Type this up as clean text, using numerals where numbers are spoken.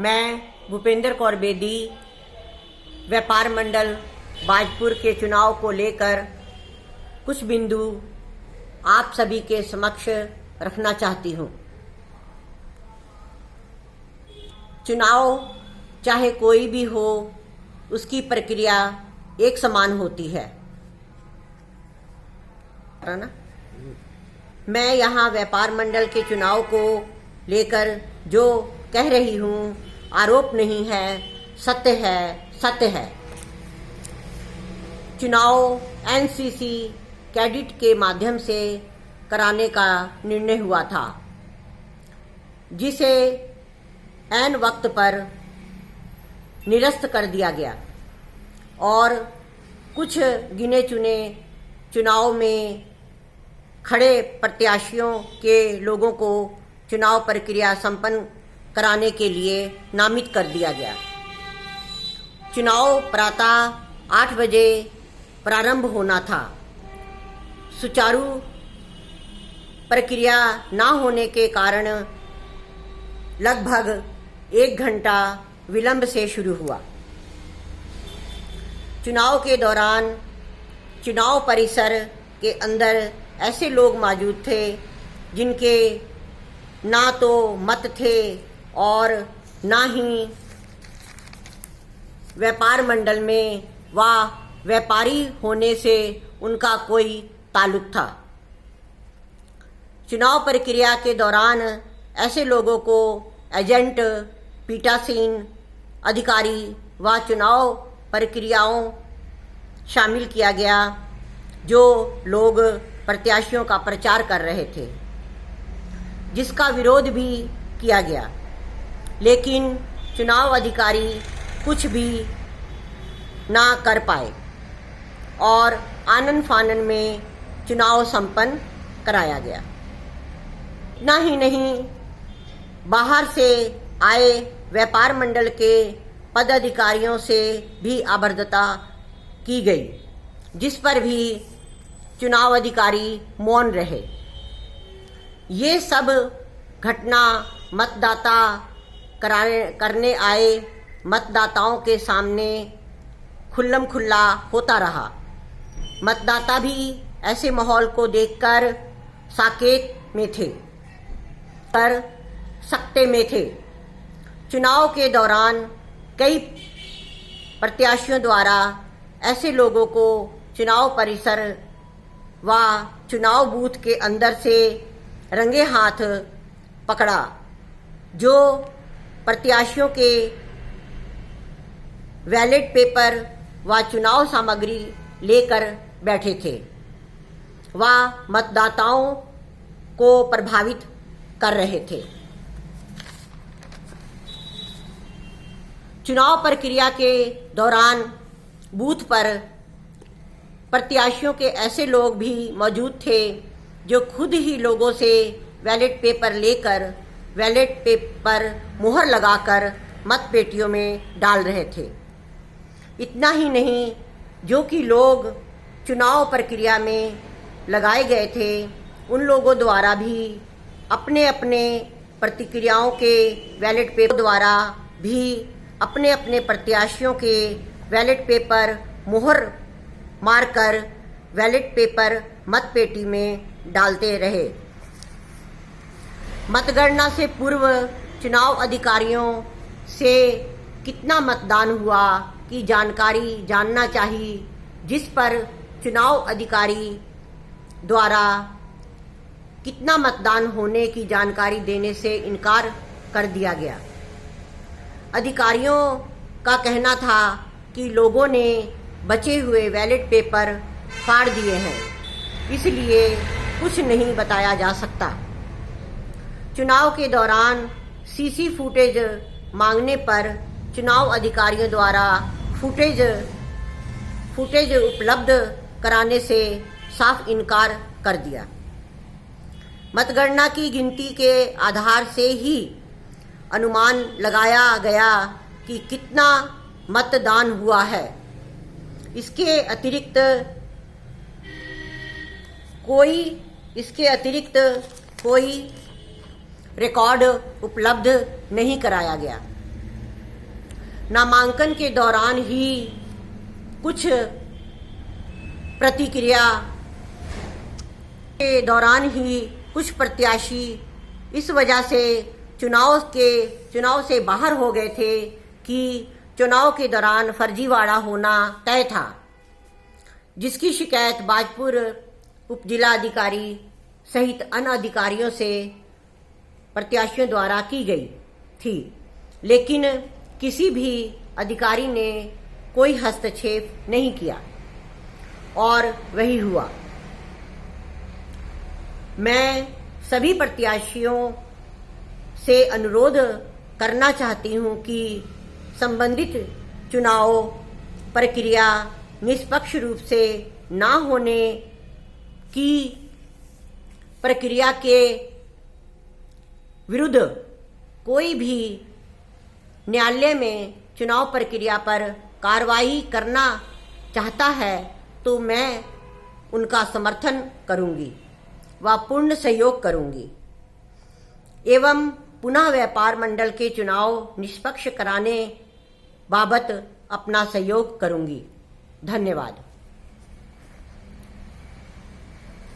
मैं भूपेंद्र कौर बेदी व्यापार मंडल बाजपुर के चुनाव को लेकर कुछ बिंदु आप सभी के समक्ष रखना चाहती हूँ। चुनाव चाहे कोई भी हो, उसकी प्रक्रिया एक समान होती है ना। मैं यहाँ व्यापार मंडल के चुनाव को लेकर जो कह रही हूँ आरोप नहीं है, सत्य है। चुनाव एनसीसी कैडेट के माध्यम से कराने का निर्णय हुआ था, जिसे ऐन वक्त पर निरस्त कर दिया गया और कुछ गिने चुने चुनाव में खड़े प्रत्याशियों के लोगों को चुनाव प्रक्रिया संपन्न कराने के लिए नामित कर दिया गया। चुनाव प्रातः 8 बजे प्रारंभ होना था। सुचारू प्रक्रिया ना होने के कारण लगभग 1 घंटा विलंब से शुरू हुआ। चुनाव के दौरान चुनाव परिसर के अंदर ऐसे लोग मौजूद थे जिनके ना तो मत थे और ना ही व्यापार मंडल में व व्यापारी होने से उनका कोई ताल्लुक था। चुनाव प्रक्रिया के दौरान ऐसे लोगों को एजेंट, पीठासीन अधिकारी व चुनाव प्रक्रियाओं शामिल किया गया, जो लोग प्रत्याशियों का प्रचार कर रहे थे, जिसका विरोध भी किया गया। लेकिन चुनाव अधिकारी कुछ भी ना कर पाए और आनन फानन में चुनाव संपन्न कराया गया। ना ही नहीं, बाहर से आए व्यापार मंडल के पदाधिकारियों से भी अभद्रता की गई, जिस पर भी चुनाव अधिकारी मौन रहे। ये सब घटना मतदाता करने आए मतदाताओं के सामने खुल्लम खुल्ला होता रहा। मतदाता भी ऐसे माहौल को देखकर साकेत में थे, कर सकते में थे। चुनाव के दौरान कई प्रत्याशियों द्वारा ऐसे लोगों को चुनाव परिसर व चुनाव बूथ के अंदर से रंगे हाथ पकड़ा, जो प्रत्याशियों के बैलेट पेपर व चुनाव सामग्री लेकर बैठे थे व मतदाताओं को प्रभावित कर रहे थे। चुनाव प्रक्रिया के दौरान बूथ पर प्रत्याशियों के ऐसे लोग भी मौजूद थे जो खुद ही लोगों से बैलेट पेपर लेकर बैलेट पेपर मुहर लगाकर मतपेटियों में डाल रहे थे। इतना ही नहीं, जो कि लोग चुनाव प्रक्रिया में लगाए गए थे, उन लोगों द्वारा भी अपने अपने प्रतिक्रियाओं के बैलेट पेपर द्वारा भी अपने अपने प्रत्याशियों के बैलेट पेपर मुहर मारकर बैलेट पेपर मतपेटी में डालते रहे। मतगणना से पूर्व चुनाव अधिकारियों से कितना मतदान हुआ की जानकारी जानना चाहिए, जिस पर चुनाव अधिकारी द्वारा कितना मतदान होने की जानकारी देने से इनकार कर दिया गया। अधिकारियों का कहना था कि लोगों ने बचे हुए बैलेट पेपर फाड़ दिए हैं, इसलिए कुछ नहीं बताया जा सकता। चुनाव के दौरान सीसी फुटेज मांगने पर चुनाव अधिकारियों द्वारा फुटेज उपलब्ध कराने से साफ इनकार कर दिया। मतगणना की गिनती के आधार से ही अनुमान लगाया गया कि कितना मतदान हुआ है। इसके अतिरिक्त कोई रिकॉर्ड उपलब्ध नहीं कराया गया। नामांकन के दौरान ही कुछ प्रतिक्रिया के दौरान ही कुछ प्रत्याशी इस वजह से चुनाव से बाहर हो गए थे कि चुनाव के दौरान फर्जीवाड़ा होना तय था, जिसकी शिकायत बाजपुर उपजिला अधिकारी सहित अन्य अधिकारियों से प्रत्याशियों द्वारा की गई थी, लेकिन किसी भी अधिकारी ने कोई हस्तक्षेप नहीं किया और वही हुआ। मैं सभी प्रत्याशियों से अनुरोध करना चाहती हूं कि संबंधित चुनाव प्रक्रिया निष्पक्ष रूप से ना होने की प्रक्रिया के विरुद्ध कोई भी न्यायालय में चुनाव प्रक्रिया पर कार्रवाई करना चाहता है तो मैं उनका समर्थन करूंगी व पूर्ण सहयोग करूंगी एवं पुनः व्यापार मंडल के चुनाव निष्पक्ष कराने बाबत अपना सहयोग करूंगी। धन्यवाद।